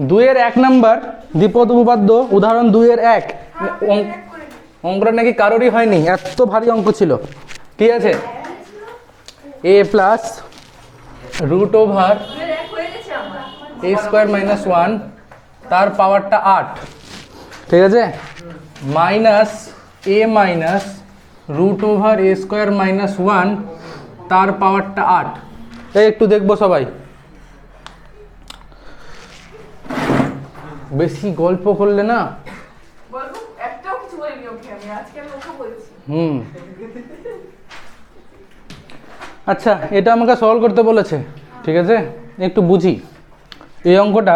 2-এর 1 number দ্বিপদ উপপাদ্য উদাহরণ 2-এর 1 অঙ্কটা নাকি কারোরই হয়নি, এত ভারী অঙ্ক ছিল। ঠিক আছে, a plus root over a square minus 1 তার পাওয়ারটা 8, ঠিক আছে, minus a minus root over a square minus 1 তার পাওয়ারটা 8। এই একটু দেখবো সবাই, বেশি গল্প করলে না আচ্ছা, এটা আমাকে সলভ করতে বলেছে, ঠিক আছে, একটু বুঝি এই অঙ্কটা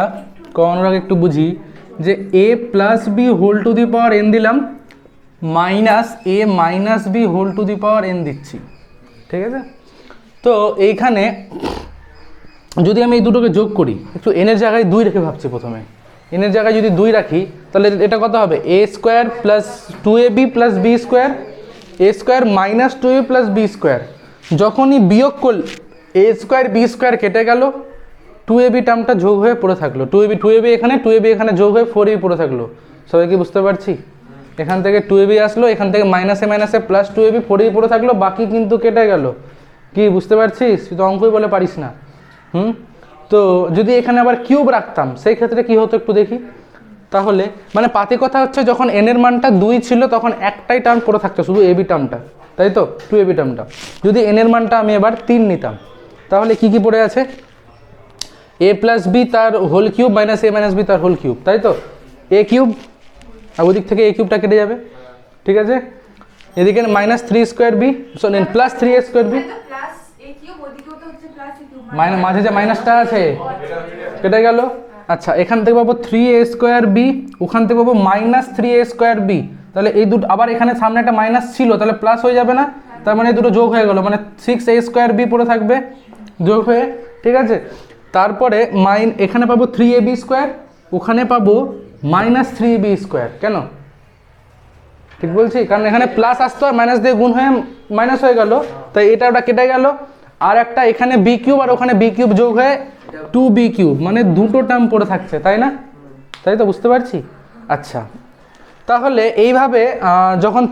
করানোর আগে একটু বুঝি যে a plus B whole to the power n দিলাম minus a minus B whole to the power n দিচ্ছি, ঠিক আছে। তো এইখানে যদি আমি এই দুটোকে যোগ করি, একটু n এর জায়গায় 2 রেখে ভাবছি, প্রথমে n এর জায়গায় যদি 2 রাখি তাহলে এটা কত হবে, a square plus 2ab plus B square, a square minus 2ab plus B square. যখনই বিয়োগ করল a স্কোয়ার বি স্কোয়ার কেটে গেল, 2ab টার্মটা যোগ হয়ে পড়ে থাকলো, 2ab এখানে যোগ হয়ে 4ab পড়ে থাকলো। সবাই কি বুঝতে পারছি? এখান থেকে 2ab আসলো, এখান থেকে মাইনাসে মাইনাসে প্লাস 2ab 4ab পড়ে থাকলো, বাকি কিন্তু কেটে গেল। কি বুঝতে পারছিস? তুই তো অঙ্কই বলে পারিস না। তো যদি এখানে আবার কিউব রাখতাম সেই ক্ষেত্রে কি হতো একটু দেখি। তাহলে মানে পাতি কথা হচ্ছে, যখন n এর মানটা 2 ছিল তখন একটাই টার্ম পড়ে থাকতো, শুধু ab টার্মটা, তাই তো, 2ab টার্মটা। যদি n এর মানটা আমি এবার 3 নিতাম তাহলে কি কি পড়ে আছে, a প্লাস বি তার whole cube minus a minus B তার হোল কিউব, তাই তো, a কিউব, আর ওদিক থেকে a কিউবটা কেটে যাবে, ঠিক আছে। এদিকে minus 3 square B plus 3a square B, মাঝে যে মাইনাসটা আছে কেটে গেল। আচ্ছা, এখান থেকে পাবো 3a স্কোয়ার বি, ওখান থেকে পাবো মাইনাস 3a স্কোয়ার বি। তাহলে এই দুটো আবার এখানে সামনে একটা মাইনাস ছিল, তাহলে প্লাস হয়ে যাবে না, তার মানে এই দুটো যোগ হয়ে গেল, মানে 6a স্কোয়ার বি পড়ে থাকবে যোগ হয়ে, ঠিক আছে। তারপরে এখানে পাবো 3ab স্কোয়ার, ওখানে পাবো মাইনাস 3ab স্কোয়ার। কেন ঠিক বলছি? কারণ এখানে প্লাস আসতো আর মাইনাস দিয়ে গুণ হয়ে মাইনাস হয়ে গেল, তাই এটা ওটা কেটে গেল। আর একটা এখানে বি কিউব আর ওখানে বি কিউব যোগ হয়ে 2b কিউব, মানে দুটো টার্ম পড়ে থাকছে, তাই না? তাই তো, বুঝতে পারছি। আচ্ছা, তাহলে এইভাবে যখন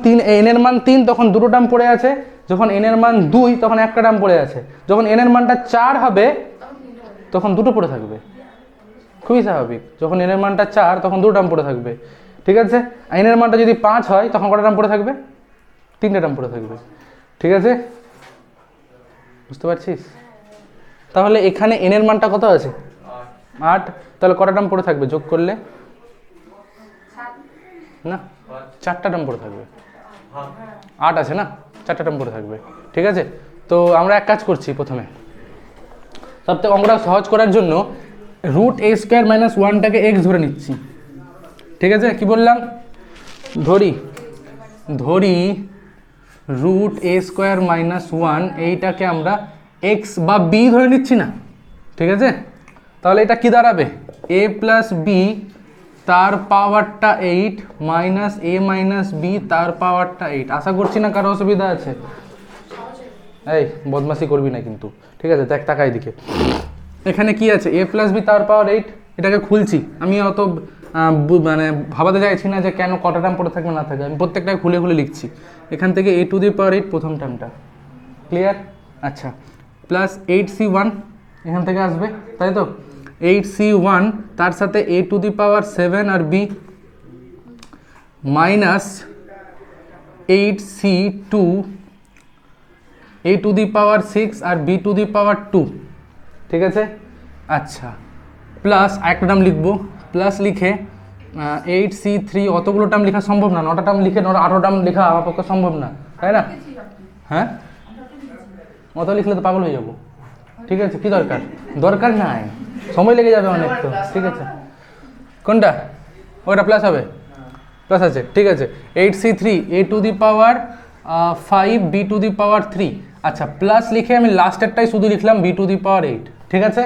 n এর মান 3 তখন দুটো টার্ম পড়ে আছে, যখন n এর মান 2 তখন একটা টার্ম পড়ে আছে, যখন n এর মানটা 4 হবে তখন দুটো পড়ে থাকবে, খুবই স্বাভাবিক। যখন n এর মানটা 4 তখন দুটো টার্ম পড়ে থাকবে, ঠিক আছে। n এর মানটা যদি 5 হয় তখন কটা টার্ম পড়ে থাকবে, 3টে টার্ম পড়ে থাকবে, ঠিক আছে, বুঝতে পারছিস? তাহলে এখানে n এর মানটা কত আছে, 8, তাহলে কটা টার্ম পড়ে থাকবে যোগ করলে, না 4টা টার্ম পড়ে থাকবে, 8 আছে না, 4টা টার্ম পড়ে থাকবে, ঠিক আছে। তো আমরা এক কাজ করছি, প্রথমে সবথেকে অঙ্কটা সহজ করার জন্য রুট a স্কোয়ার মাইনাস 1টাকে x ধরে নিচ্ছি, ঠিক আছে। কি বললাম, ধরি রুট a স্কোয়ার মাইনাস 1 এইটাকে আমরা x বা b ধরে নিচ্ছি না, ঠিক আছে। তাহলে এটা কি দাঁড়াবে, a প্লাস বি তার পাওয়ারটা 8 মাইনাস a মাইনাস বি তার পাওয়ারটা 8। আশা করছি না কারো অসুবিধা আছে। এই বদমাশি করবি না কিন্তু, ঠিক আছে। দেখ তাকাই দিকে, এখানে কি আছে, a প্লাস বি তার পাওয়ার 8, এটাকে খুলছি। আমি অত মানে ভাবাতে চাইছি না যে কেন কটা টার্ম পড়ে থাকবে না থাকে, আমি প্রত্যেকটা খুলে খুলে লিখছি। এখান থেকে a টু দি পাওয়ার 8 প্রথম টার্মটা, ক্লিয়ার? আচ্ছা, প্লাস 8c1 এখান থেকে আসবে, তাই তো, 8c1 তার সাথে a টু দি পাওয়ার 7 আর b minus 8c2 a to the power 6 আর b টু দি পাওয়ার 2, ঠিক আছে। আচ্ছা, প্লাস একটা টার্ম লিখবো, প্লাস লিখে 8c3, অতগুলো টার্ম লেখা সম্ভব না, 9টা টার্ম লিখে 18 টার্ম লেখা আমার পক্ষে সম্ভব না, তাই না? হ্যাঁ, অত লিখলে তো পাগল হয়ে যাবো, ঠিক আছে। কি দরকার নাই, সময় লেগে যাবে অনেক তো, ঠিক আছে। কোনটা, ওটা প্লাস হবে, প্লাস আছে, ঠিক আছে। 8c3 a to the power 5 b to the power 3। আচ্ছা, প্লাস লিখে আমি লাস্টেরটাই শুধু লিখলাম b টু দি পাওয়ার 8, ঠিক আছে।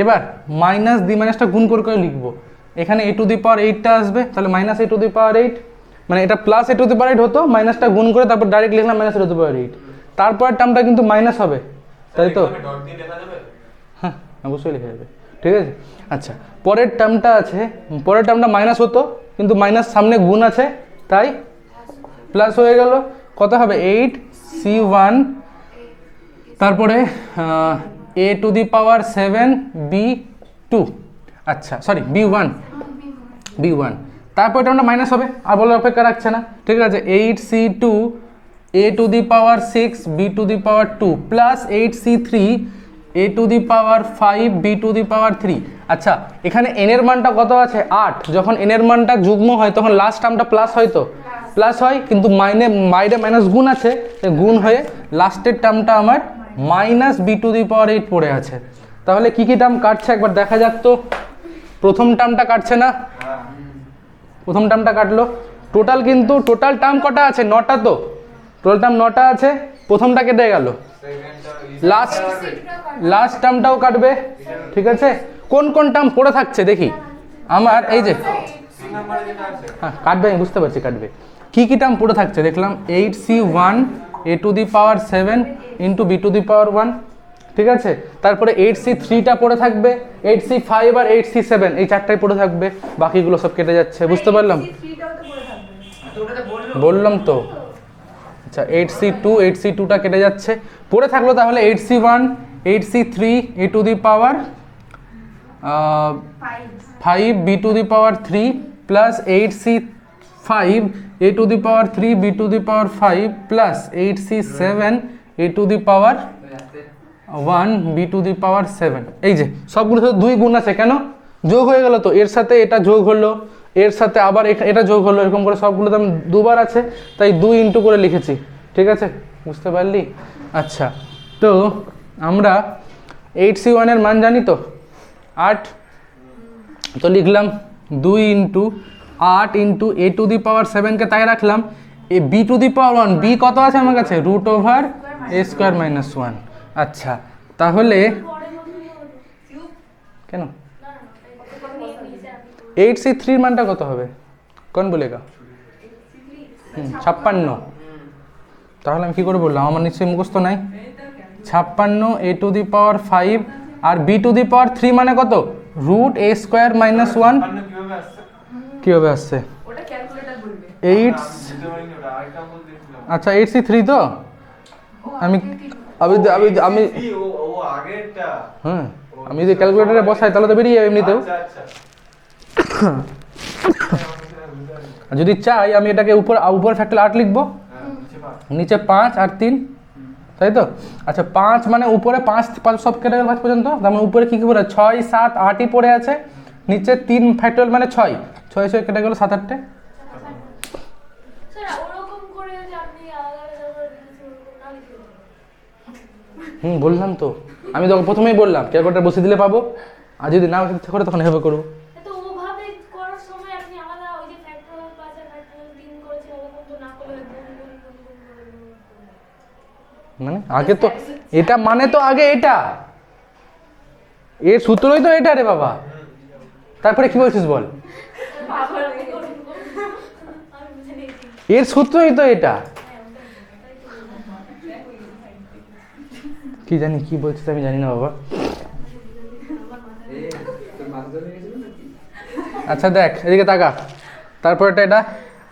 এবার মাইনাস দি মাইনাসটা গুণ করে লিখবো, এখানে a টু দি পাওয়ার 8টা আসবে, তাহলে মাইনাস a টু দি পাওয়ার 8, মানে এটা প্লাস a টু দি পাওয়ার 8 হতো, মাইনাসটা গুণ করে তারপর ডাইরেক্ট লিখলাম মাইনাস a টু দি পাওয়ার 8। তারপর টার্মটা কিন্তু মাইনাস হবে, তাই তো? হ্যাঁ, অবশ্যই লেখা যাবে, ঠিক আছে। আচ্ছা, পরের টার্মটা আছে, পরের টার্মটা মাইনাস হতো কিন্তু মাইনাস সামনে গুণ আছে তাই প্লাস হয়ে গেল। কত হবে 8c1 তারপরে a to the power 7 b2, আচ্ছা সরি b1 তারপর এটা আমরা মাইনাস হবে আর বলার অপেক্ষা রাখছে না। ঠিক আছে, 8c2 a to the power 6 b to the power 2 plus 8c3 a to the power 5 b to the power 3। আচ্ছা, এখানে n এর মানটা কত আছে 8, যখন n এর মানটা যুগ্ম হয় তখন লাস্ট টার্মটা প্লাস হয়, তো প্লাস হয় কিন্তু বাইরে মাইনাস গুণ আছে, গুণ হয়ে লাস্টের টার্মটা আমার মাইনাস b টু দি পাওয়ার 8 পড়ে আছে। তাহলে কি কি টার্ম কাটছে একবার দেখা যাক তো। প্রথম টার্মটা কাটছে না, প্রথম টার্মটা কাটলো। টোটাল টার্ম কটা আছে 9টা, তো টোটাল টার্ম 9টা আছে, প্রথমটা কেটে গেল, লাস্ট টার্মটাও কাটবে। ঠিক আছে, কোন কোন টার্ম পড়ে থাকছে দেখি আমার, এই যে হ্যাঁ কাটবে, আমি বুঝতে পারছি কাটবে। কি কি টার্ম পড়ে থাকছে দেখলাম, 8c1 a to the power 7 into b to the power 1। ঠিক আছে, তারপরে 8c3টা পড়ে থাকবে, 8c5 আর 8c7 এই চারটাই পড়ে থাকবে, বাকিগুলো সব কেটে যাচ্ছে, বুঝতে পারলাম, বললাম তো। আচ্ছা, 8c2টা কেটে যাচ্ছে, পড়ে থাকলো তাহলে 8c1 8c3 a to the power 5 b to the power 3 plus 8c5 a to the power 3 b to the power 5 plus 8c7 a to the power 1 b to the power 7। এই যে সবগুলো সাথে 2 গুণ আছে, কেন যোগ হয়ে গেল, তো এর সাথে এটা যোগ হলো, এর সাথে আবার এটা যোগ হলো, এরকম করে সবগুলো দাম দুবার আছে তাই 2 ইন্টু করে লিখেছি। ঠিক আছে, বুঝতে পারলি। আচ্ছা, তো আমরা 8c1 এর মান জানি তো 8, তো লিখলাম 2 into 8 into a to the power 7কে তাই রাখলাম, a b to the power 1, b কত আছে আমার কাছে √a² - 1। আচ্ছা, তাহলে কেন 8c3 এর মানটা কত হবে, কোন বলেগা? 56। তাহলে আমি কি করে বললাম, আমার নিশ্চয়ই মুখস্থ নাই। 56 a টু দি পাওয়ার 5 আর b টু দি পাওয়ার 3 মানে কত √a² - 1। কিভাবে আসছে 8, আচ্ছা 8c3 তো আমি হ্যাঁ আমি যদি ক্যালকুলেটরে বসাই তাহলে তো বেরিয়ে যাবে এমনিতেও। যদি চাই আমি এটাকে উপর ফ্যাক্টর 8 লিখবো, নিচে 5 আর 3, তাই তো। আচ্ছা, 5 মানে উপরে 5 সব কেটে গেল 5 পর্যন্ত, তার মানে উপরে কি কি পড়ে 6 7 8ই পড়ে আছে, নিচে 3 ফ্যাক্টরিয়াল মানে 6 6 কেটে গেল 7 8টে। বললাম তো, আমি তখন প্রথমেই বললাম ক্যালকুলেটর বসিয়ে দিলে পাবো, আর যদি না ইচ্ছা করে তখন এভাবে করবো। মানে আগে তো এটা, মানে তো আগে এটা, এর সূত্রই তো এটা রে বাবা, তারপরে কি বলছিস বল, এর সূত্রই তো এটা, কি জানি কি বলছিস আমি জানি না বাবা। আচ্ছা দেখ এদিকে তাকা, তারপরটা এটা,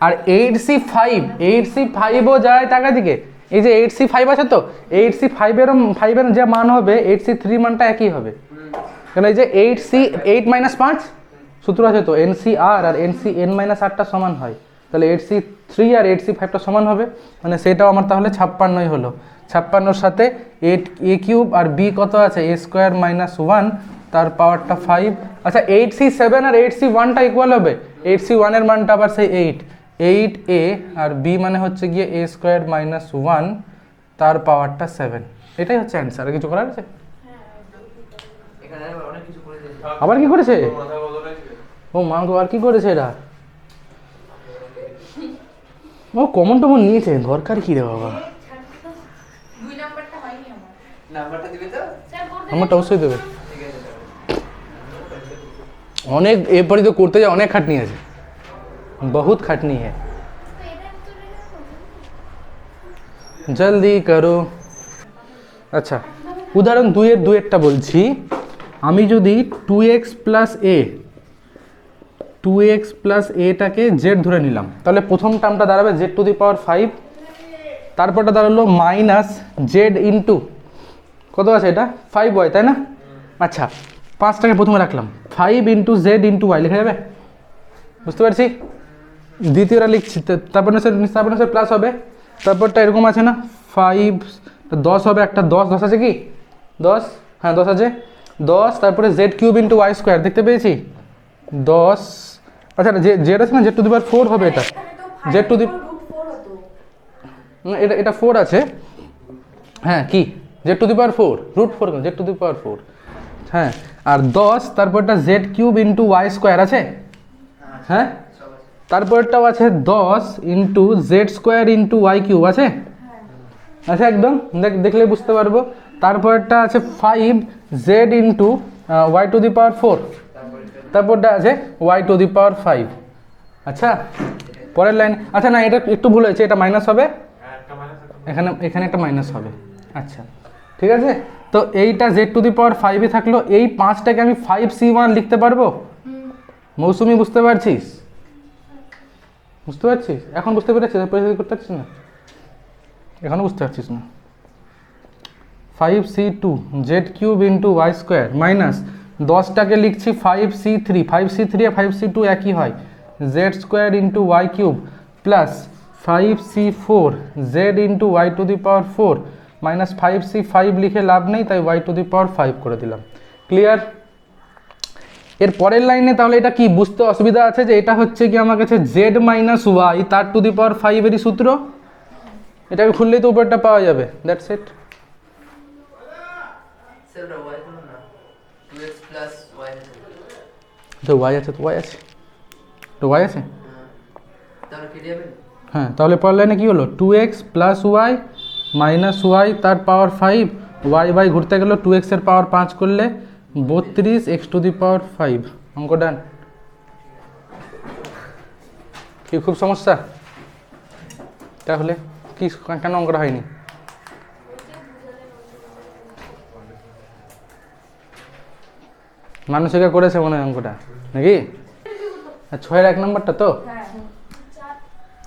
আর 8c5ও যায় টাকা দিকে, এই যে 8c5 আছে তো 8c5 এর যে মান হবে 8c3 মানটা একই হবে, কারণ এই যে 8 - 5 সূত্র আছে তো NCR আর NCn-8টা সমান হয়, তাহলে 8c3 আর 8c5টা সমান হবে, মানে সেটাও আমার তাহলে 56ই হলো। 56-র সাথে a³ আর b কত আছে a² - 1, তার পাওয়ারটা 5। আচ্ছা, 8c7 আর 8c1টা ইকুয়াল হবে, 8c1 এর মানটা আবার সেই 8a আর b মানে হচ্ছে গিয়ে a² - 1, তার পাওয়ারটা 7। এটাই হচ্ছে অ্যান্সার, আর কিছু করার আছে? আবার কি করেছে ও মা গো, আর কি করেছে এরা, ও কমন টমন নিয়েছে, দরকার কি রে বাবা, আমারটা অবশ্যই দেবে। অনেক এরপরে তো করতে যায়, অনেক খাটনি আছে, বহুত খাটনি है, জলদি করো। আচ্ছা, উদাহরণ 2-এর 2-একটা বলছি। আমি যদি 2x প্লাস এ 2x প্লাস এটাকে জেড ধরে নিলাম, তাহলে প্রথম টার্মটা দাঁড়াবে জেড টু দি পাওয়ার 5, তারপরটা দাঁড়ালো মাইনাস জেড ইন্টু কত আছে এটা 5y, তাই না? আচ্ছা 5টাকে প্রথমে রাখলাম, 5 ইন্টু জেড ইন্টু ওয়াই লেখা যাবে, বুঝতে পারছি? দ্বিতীয়টা লিখছি, তারপর স্যার প্লাস হবে, তারপরটা এরকম আছে না 5 10 হবে, একটা 10 আছে কি 10, হ্যাঁ 10 আছে, 10 তারপরে Z cube into Y square দেখতে পেয়েছি 10, আচ্ছা জেড আছে না জেড টু দি পাওয়ার 4 হবে, এটা জেড টু দি এটা 4 আছে, হ্যাঁ কি z to the power 4 √4 z to the power 4, হ্যাঁ আর 10 তারপরটা z cube into Y square আছে, হ্যাঁ তারপরটাও আছে 10 into z square into y cube আছে, আচ্ছা একদম দেখলে বুঝতে পারবো, তারপরটা আছে 5 z into y to the power 4, তারপরটা আছে ওয়াই টু দি পাওয়ার 5, আচ্ছা পরের লাইন, আচ্ছা না এটা একটু ভুল হয়েছে, এটা মাইনাস হবে, এখানে একটা মাইনাস হবে, আচ্ছা ঠিক আছে। তো এইটা জেড টু দি পাওয়ার 5 থাকলো, এই 5টাকে আমি 5c1 লিখতে পারবো, মৌসুমি বুঝতে পারছিস? বুঝতে পারছিস এখন? বুঝতে পেরেছিস? পরিস্থিতি করতে পারছিস না এখনও বুঝতে পারছিস না? 5c2 z cube into Y square minus 10টাকে লিখছি 5c3 আর 5c2 একই হয়, z square into y cube plus 5c4 z into y to the power 4 minus 5c5 লিখে লাভ নেই, তাই ওয়াই টু দি পাওয়ার 5 করে দিলাম। ক্লিয়ার? এর পরের লাইনে তাহলে এটা কি বুঝতে অসুবিধা আছে যে এটা হচ্ছে কি আমার কাছে জেড মাইনাস ওয়াই তার টু দি পাওয়ার 5-এরই সূত্র, এটাকে খুললেই তো উপরটা পাওয়া যাবে, দ্যাটস ইট। তো ওয়াই আছে, তো ওয়াই আছে, তো ওয়াই আছে, হ্যাঁ তাহলে পরের লাইনে কি হলো 2x plus Y minus Y তার পাওয়ার 5, ওয়াই বাই ঘুরতে গেল 2x এর পাওয়ার 5 করলে 32 x টু দি পাওয়ার 5, অঙ্ক ডান। কি খুব সমস্যা? তাহলে কি কেন অঙ্কটা হয়নি? মানুষকে করেছে মনে হয় অঙ্কটা নাকি? 6-এর 1 নম্বরটা তো,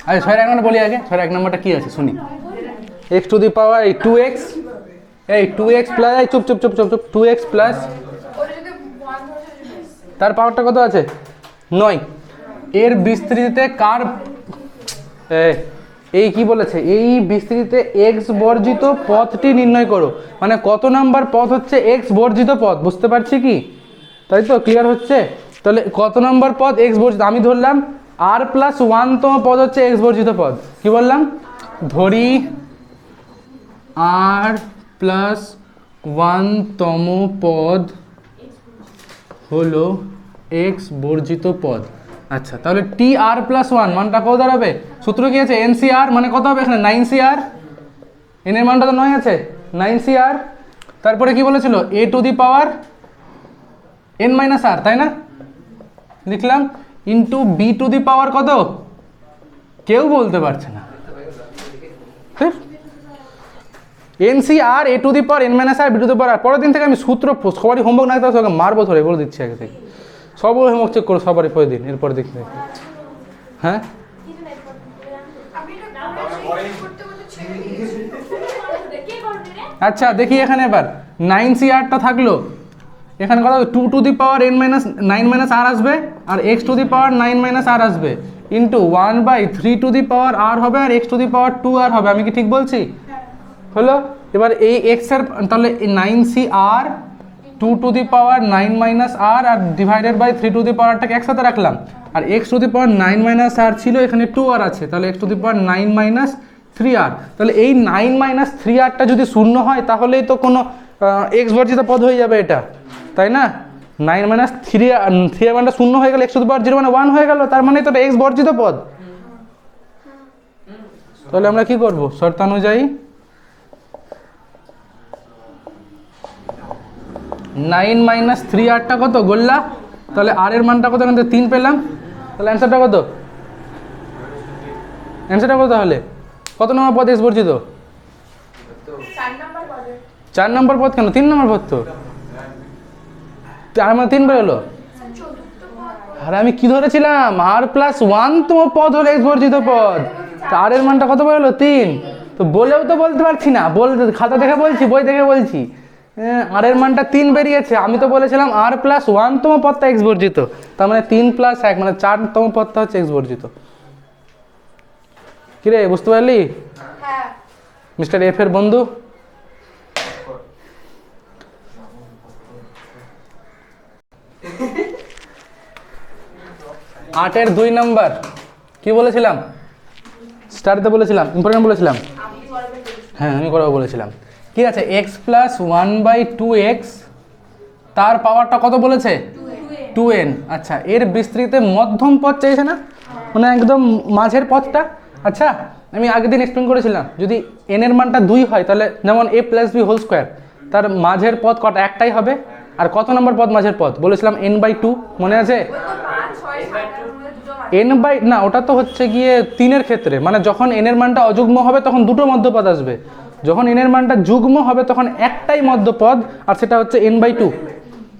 আরে 6-এর 1 নম্বর বলি আগে, 6-এর 1 নম্বরটা কি আছে শুনি, x টু দি পাওয়ার এই 2x, এই 2x প্লাস এই চুপ চুপ চুপ চুপ চুপ 2x প্লাস তার পাওয়ারটা কত আছে 9, এর বিস্তৃতিতে কার এই কি বলেছে, এই বিস্তৃতিতে x বর্জিত পথটি নির্ণয় করো, মানে কত নাম্বার পথ হচ্ছে x বর্জিত পথ, বুঝতে পারছি কি? তাই তো, ক্লিয়ার হচ্ছে? তাহলে কত নাম্বার পথ x বর্জিত, আমি ধরলাম r প্লাস 1তম পদ হচ্ছে x বর্জিত পদ, কি বললাম? ধরি r প্লাস 1তম পদ হলো x বর্জিত পদ, আচ্ছা তাহলে টি আর প্লাস 1 মানটা কত দাঁড়াবে? সূত্র কি আছে? এনসিআর, মানে কত হবে এখানে 9cr, এন এর মানটা তো 9 আছে 9cr, তারপরে কি বলেছিল a to the power n minus r, তাই না? লিখলাম into b to the power কত, কেউ বলতে পারছে না, NCR a to the power n minus r b to the power. পরের দিন থেকে আমি সূত্র সবারই হোমওয়ার্ক না থাকতে সবাইকে মারবো ধরে বলে দিচ্ছি আগে থেকে, সবগুলো হোমওয়ার্ক চেক করো সবারই পরের দিন, এরপর দেখতে, হ্যাঁ আচ্ছা দেখি এখানে এবার 9crটা থাকলো, এখানে কত 2 to the power n minus 9 minus r আসবে, আর x to the power 9 minus r আসবে, ইন্টু 1/3 টু দি পাওয়ার আর হবে, আর x টু দি পাওয়ার 2 আর হবে, আমি কি ঠিক বলছি? হলো, এবার এই x এর তাহলে 9cr 2 to the power 9 minus আর আর ডিভাইডেড বাই 3 টু দি পাওয়ারটাকে একসাথে রাখলাম, আর x to the power 9 minus r ছিল, এখানে 2 আর আছে, তাহলে x to the power 9 minus 3r, তাহলে এই 9 মাইনাস 3rটা যদি শূন্য হয় তাহলেই তো কোনো x বর্জিত পদ হয়ে যাবে এটা, তাই না? 9 মাইনাস 3 মানটা শূন্য হয়ে গেলে x টু দি পাওয়ার 0 মানে 1 হয়ে গেল, তার মানে তো এটা x বর্জিত পদ। তাহলে আমরা কি করব শর্তানুযায়ী 9 মাইনাস 3rটা কত গোল্লা, তাহলে আর এর মানটা কত, এখান থেকে 3 পেলাম, তাহলে অ্যান্সারটা কত? অ্যান্সারটা কত তাহলে? কত নম্বর পদ এস বর্জিত? 4 নম্বর পদ কেন? 3 নম্বর পদ তো। তার মানে 3 বেরোলো। আরে আমি কি ধরেছিলাম, আর প্লাস 1 তম পদ হলো এক্স বর্জিত পদ, আর এর মানটা কত বেরোলো 3। তো বলেও তো বলতে পারছি না, বলতে খাতা দেখে বলছি, বই দেখে বলছি, আর এর মানটা 3 বেরিয়েছে। আমি তো বলেছিলাম আর প্লাস 1 তম পদটা এক্স বর্জিত, তার মানে 3 প্লাস 1 মানে 4 তম পদটা হচ্ছে এক্স বর্জিত। কিরে বুঝতে পারলি? মিস্টার এফ এর বন্ধু। আটের 2 নম্বর কি বলেছিলাম, স্টার্টে বলেছিলাম, ইম্পর্টেন্ট বলেছিলাম, হ্যাঁ আমি করাবো বলেছিলাম। কি আছে, এক্স প্লাস 1/2x, তার পাওয়ারটা কত বলেছে 2n। আচ্ছা, এর বিস্তৃতে মধ্যম পদ চাইছে না, মানে একদম মাঝের পদটা। আচ্ছা, আমি আগের দিন এক্সপ্লেন করেছিলাম, যদি n এর মানটা 2 হয় তাহলে যেমন a plus B whole square, তার মাঝের পদ কটা, একটাই হবে। আর কত নম্বর পদ মাঝের পদ বলেছিলাম n/2, মনে আছে? না, ওটা তো হচ্ছে গিয়ে 3-এর ক্ষেত্রে, মানে যখন n এর মানটা অযুগ্ম হবে তখন দুটো মধ্যপদ আসবে, যখন n এর মানটা যুগ্ম হবে তখন একটাই মধ্যপদ, আর সেটা হচ্ছে n/2,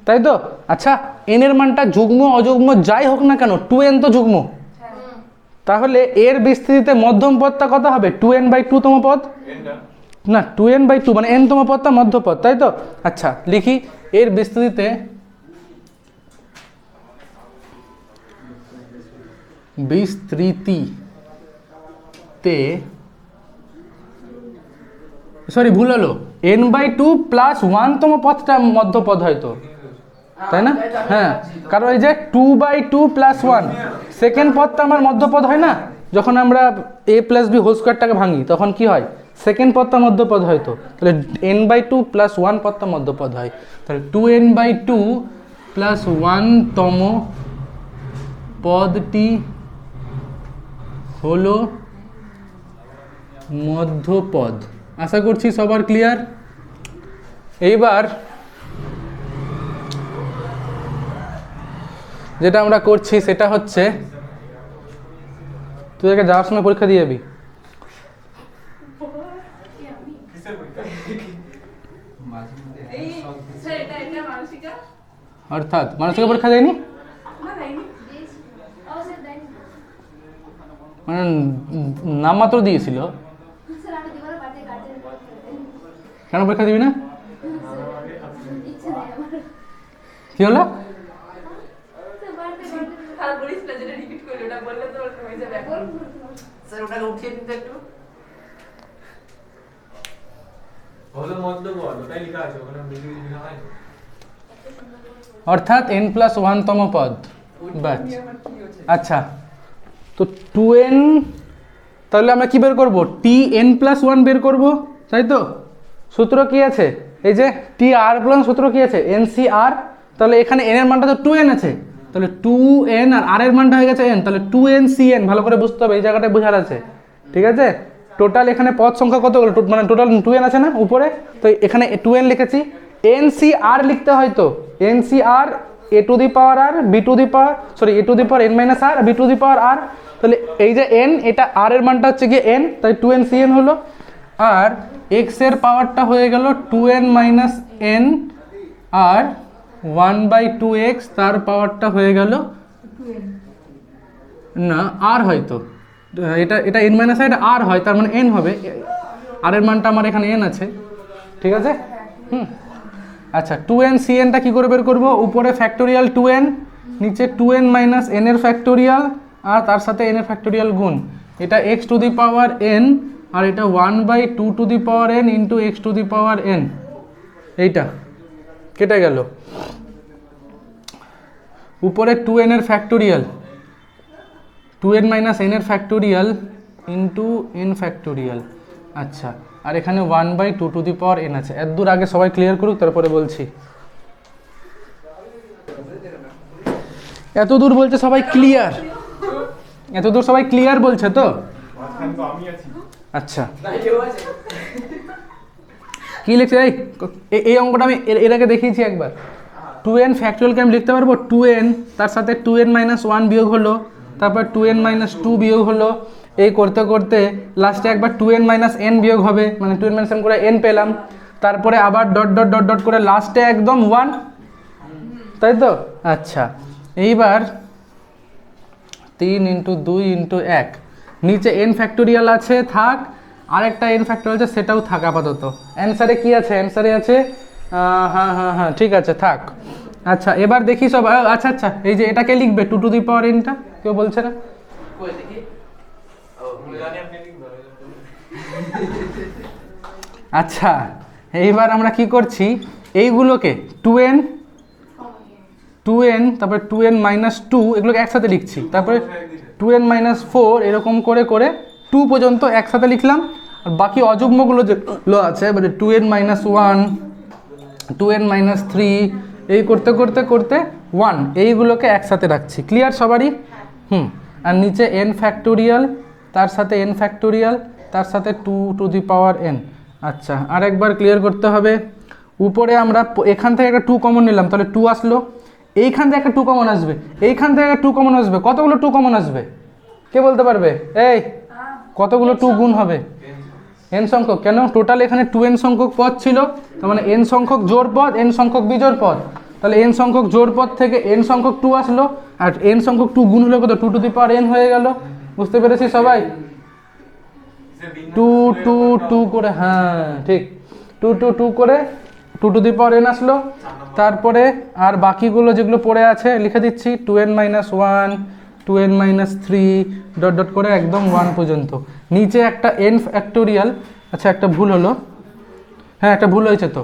তাই তো? আচ্ছা, n এর মানটা যুগ্ম অযুগ্ম যাই হোক না কেন 2n তো যুগ্ম, তাহলে এর বিস্তৃতিতে মধ্যম পদটা কত হবে 2n/2 তম পদ, না 2n/2 মানে n তম পদটা মধ্যপদ, তাই তো? আচ্ছা লিখি, এর বিস্তৃতিতে সরি ভুল হলো, n/2 প্লাস 1 তম পদটা মধ্যপদ হয়তো, তাই না? হ্যাঁ, কারণ এই যে 2/2 প্লাস 1 সেকেন্ড পদটা আমার মধ্যপদ হয় না, যখন আমরা a প্লাস বি হোল স্কোয়ারটাকে ভাঙি তখন কি হয়, সেকেন্ড পদটা মধ্যপদ হয়তো, তাহলে n/2 প্লাস 1 পদটা মধ্যপদ হয়, তাহলে 2n/2 প্লাস 1 তম পদটি হলো মধ্যপদ। আশা করছি সবার ক্লিয়ার। এইবার যেটা আমরা করছি সেটা হচ্ছে, তুই আগে যাওয়ার সময় পরীক্ষা দিয়ে যাবি। অর্থাৎ মানসিক পরীক্ষা দেয়নি, মানে নামমাত্র দিয়েছিল, কেন পরীক্ষা দিবি না? কি হলো? অর্থাৎ n+1 তম পদ। আচ্ছা, তো 2n, তাহলে আমরা কি বের করব, tn+1 বের করব, তাই তো? সূত্র কি আছে, এই যে tr+, সূত্র কি আছে ncr, তাহলে এখানে n এর মানটা তো 2n আছে, তাহলে 2n আর r এর মানটা হয়ে গেছে n, তাহলে 2ncn, ভালো করে বুঝতে হবে, এই জায়গাটায় বোঝার আছে, ঠিক আছে? টোটাল এখানে পদ সংখ্যা কতগুলো, মানে টোটাল 2n আছে না উপরে, তো এখানে 2n লিখেছি, ncr লিখতে হয় তো, ncr a to the power r b to the power a to the power n minus r b to the power r, তাহলে এই যে n, এটা r এর মানটা হচ্ছে গিয়ে n, তাই 2ncn হলো, আর x এর পাওয়ারটা হয়ে গেল 2n মাইনাস n, আর 1/2x তার পাওয়ারটা হয়ে গেল না r, হয়তো এটা n মাইনাস এটা r হয়, তার মানে n হবে, r এর মানটা আমার এখানে n আছে, ঠিক আছে? আচ্ছা, 2ncnটা কি করে বের করব, উপরে ফ্যাক্টোরিয়াল 2n, নিচে 2n মাইনাস n এর ফ্যাক্টোরিয়াল, আর তার সাথে n এর ফ্যাক্টোরিয়াল গুণ, এটা x to the power n, আর এটা 1/2 to the power n into x to the power n, এইটা কেটে গেল, উপরে 2n এর ফ্যাক্টোরিয়াল, 2n মাইনাস n এর ফ্যাক্টোরিয়াল ইন্টু n ফ্যাক্টোরিয়াল। আচ্ছা, আর এখানে 1/2 টু দি পাওয়ার n আছে। এত দূর আগে সবাই ক্লিয়ার করুক, তারপরে বলছি। এত দূর বলছে সবাই ক্লিয়ার, এত দূর সবাই ক্লিয়ার বলছে তো? আচ্ছা, কি লিখছে এই অঙ্কটা আমি এর আগে দেখিয়েছি একবার। 2n ফ্যাক্টোরিয়ালকে আমি লিখতে পারবো 2n, তার সাথে 2n মাইনাস 1 বিয়োগ হলো, তারপর 2n মাইনাস 2 বিয়োগ হলো, এই করতে করতে লাস্টে একবার 2n মাইনাস n বিয়োগ হবে, মানে 2n মাইনাস n করে n পেলাম, তারপরে আবার ডট ডট ডট ডট করে লাস্টে একদম 1, তাই তো? আচ্ছা, এইবার 3 × 2 × 1, নিচে n ফ্যাক্টোরিয়াল আছে থাক, আরেকটা n ফ্যাক্টোরিয়াল আছে সেটাও থাক আপাতত। অ্যান্সারে কি আছে? অ্যান্সারে আছে হ্যাঁ ঠিক আছে থাক। আচ্ছা এবার দেখি সব। আচ্ছা এই যে এটাকে লিখবে 2 টু দি পাওয়ার nটা, কেউ বলছে না? আচ্ছা এইবার আমরা কি করছি, এইগুলোকে 2n তারপরে 2n - 2 এগুলোকে একসাথে লিখছি, তারপরে 2n - 4 এরকম করে করে 2 পর্যন্ত একসাথে লিখলাম। আর বাকি অযুগ্মগুলো যেগুলো আছে মানে 2n - 1, 2n - 3 এই করতে করতে করতে 1 এইগুলোকে একসাথে রাখছি। ক্লিয়ার সবারই? আর নিচে n ফ্যাক্টোরিয়াল, তার সাথে n ফ্যাক্টোরিয়াল, তার সাথে 2 টু দি পাওয়ার n। আচ্ছা আরেকবার ক্লিয়ার করতে হবে। উপরে আমরা এখান থেকে একটা 2 কমন নিলাম, তাহলে 2 আসলো। এইখান থেকে একটা 2 কমন আসবে, এইখান থেকে একটা 2 কমন আসবে। কতগুলো 2 কমন আসবে কে বলতে পারবে? এই কতগুলো 2 গুণ হবে? n সংখ্যক। কেন? টোটাল এখানে 2n সংখ্যক পদ ছিল, তার মানে n সংখ্যক জোড় পদ, n সংখ্যক বিজোড় পদ। তাহলে n সংখ্যক জোড় পদ থেকে n সংখ্যক 2 আসলো, আর n সংখ্যক 2 গুণ হলে কত? 2 টু দি পাওয়ার n হয়ে গেল। বুঝতে পেরেছি সবাই? 2 2 2 করে, হ্যাঁ ঠিক, 2 2 2 করে 2 টু দি পাওয়ার n আসলো। তারপরে আর বাকিগুলো যেগুলো পড়ে আছে লিখে দিচ্ছি, 2n - 1, 2n - 3 ডট ডট করে একদম 1 পর্যন্ত। নিচে একটা n ফ্যাক্টোরিয়াল। আচ্ছা একটা ভুল হলো, হ্যাঁ একটা ভুল হয়েছে তো,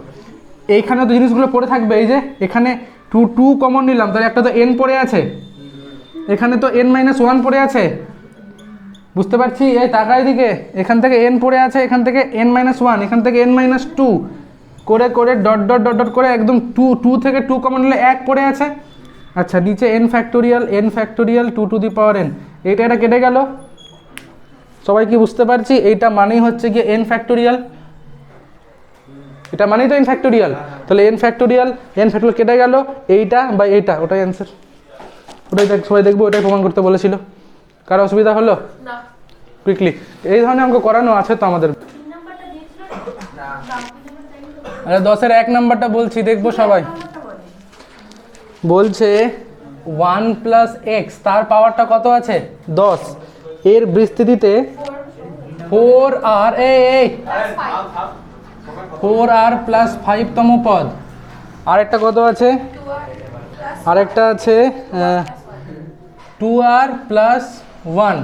এইখানে তো জিনিসগুলো পড়ে থাকবে। এই যে এখানে 2 কমন নিলাম, তাহলে একটা তো n পড়ে আছে, এখানে তো n - 1 পড়ে আছে। বুঝতে পারছি? এই টাকার দিকে এখান থেকে n পড়ে আছে, এখান থেকে n - 1, এখান থেকে n - 2 করে করে ডট ডট ডট ডট করে একদম 2 থেকে 2 কমন নিলে 1 পড়ে আছে। আচ্ছা নিচে n factorial 2 to the power n, এটা কেটে গেল। সবাই কি বুঝতে পারছি? এইটা মানেই হচ্ছে কি n ফ্যাক্টোরিয়াল, এটা মানেই তো n ফ্যাক্টোরিয়াল। তাহলে n ফ্যাক্টোরিয়াল কেটে গেল, এইটা বা এইটা, ওটাই অ্যান্সার। ওটাই সবাই দেখবো, ওটাই প্রমাণ করতে বলেছিল। কারো অসুবিধা হলো? না। কুইকলি এই ধরনের অঙ্ক করানো আছে তো আমাদের। আরে 10-এর 1 নাম্বারটা বলছি, দেখবো সবাই। বলছে 1 + x, তার পাওয়ারটা কত আছে? 10, এর বিস্তৃতিতে 4r 4r + 5 তম পদ। আরেকটা কত আছে? আরেকটা আছে 2r + 1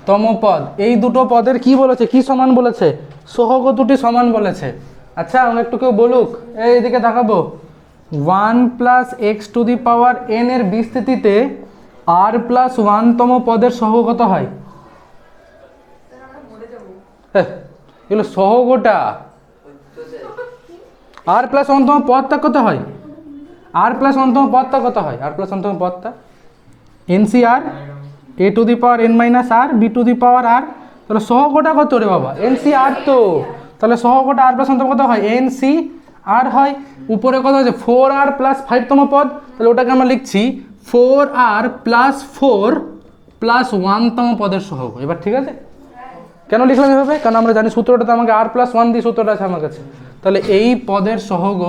তম পদ। এই দুটো পদের কি বলেছে, কি সমান বলেছে? সহগ দুটি সমান বলেছে। আচ্ছা আমরা একটু কেউ বলুক, এইদিকে দেখাবো। 1 + x to the power n এর বিস্তৃতিতে r + 1 তম পদের সহগ কত হয়? এগুলো সহগটা। r + 1 তম পদটা কত হয়? r + 1 তম পদটা কত হয়? r + 1 তম পদটা NCR a to the power n - r b to the power r। তাহলে সহগটা কত রে বাবা? NCR তো। তাহলে সহগটা r + 1 তম কত হয়? NCR হয়। উপরে কত আছে? 4r + 5 তম পদ। তাহলে ওটাকে আমরা লিখছি 4r + 4 + 1 তম পদের সহগ। এবার ঠিক আছে? কেন লিখলাম এভাবে? কারণ আমরা জানি সূত্রটা তো আমাকে r + 1 দিয়ে সূত্রটা আছে আমার কাছে। তাহলে এই পদের সহগ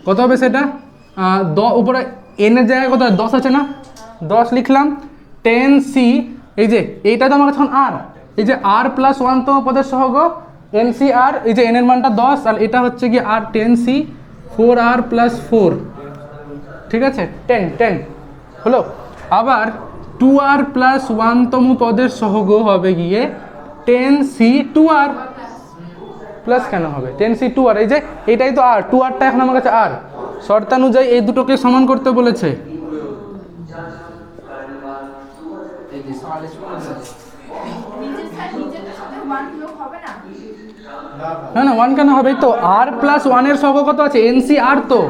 কত হবে সেটা? উপরে n এর জায়গায় কত? 10 আছে না? 10 লিখলাম। 10c, এই যে এইটা তো আমার কাছে এখন r, এই যে r + 1 তম পদের সহগ NCR, এই যে n এর মানটা 10, আর এটা হচ্ছে কি r 10c 4r + 4। ঠিক আছে? 10 হলো। আবার 2r + 1 তম পদের সহগ হবে গিয়ে 10c 2r প্লাস কেন হবে 10c 2r? এই যে এইটাই তো r, 2rটা এখন আমার কাছে r। শর্তানুযায়ী এই দুটোকে সমান করতে বলেছে। না 1 কেন হবে? তো r + 1 এর সহগ কত আছে? NCR তো।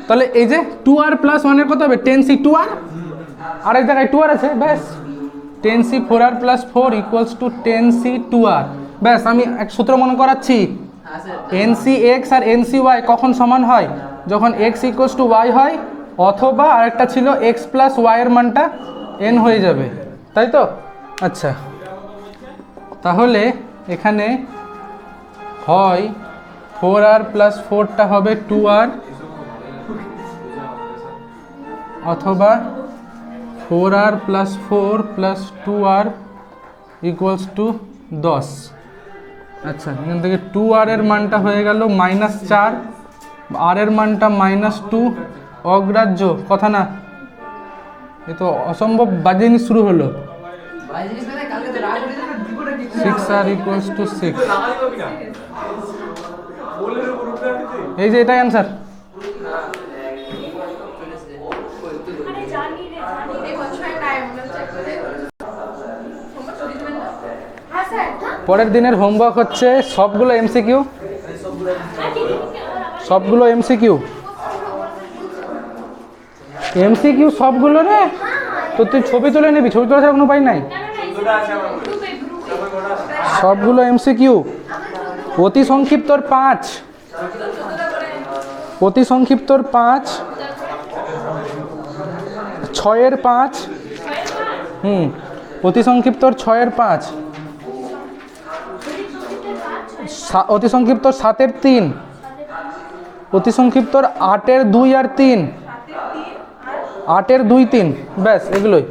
তাহলে এই যে 2r + 1 এর কত হবে? 10c 2r, আর এক জায়গায় 2r আছে, ব্যাস 10c 4r + 4 = 10c 2r। ব্যাস আমি এক সূত্র মনে করাচ্ছি। NCX আর NCY কখন সমান হয়? যখন x = y হয়, অথবা আরেকটা ছিল x + y এর মানটা n হয়ে যাবে, তাই তো? আচ্ছা তাহলে এখানে হয় 4r প্লাস 4টা হবে 2r, অথবা 4r plus 4 plus 2r equals to 10। আচ্ছা, এখান থেকে 2r এর মানটা হয়ে গেল -4, r এর মানটা -2। অগ্রাহ্য কথা না, এ তো অসম্ভব বাজে জিনিস শুরু হলো। 6r equals to 6। এই যে এটাই অ্যান্সার। পরের দিনের হোমওয়ার্ক হচ্ছে সবগুলো এমসিকিউ, সবগুলো এমসিকিউ, এমসিকিউ সবগুলো রে। তো তুই ছবি তুলে নিবি, ছবি তোলা ছাড়া কোনো উপায় নাই। সবগুলো এমসিকিউ। অতি সংক্ষিপ্তর 5, অতি সংক্ষিপ্তর 5, 6-এর 5, অতি সংক্ষিপ্তর 6-এর 5, অতি সংক্ষিপ্তর 7-এর 3, অতি সংক্ষিপ্তর 8-এর 2 আর 3, 8-এর 2, 3, ব্যাস এগুলোই।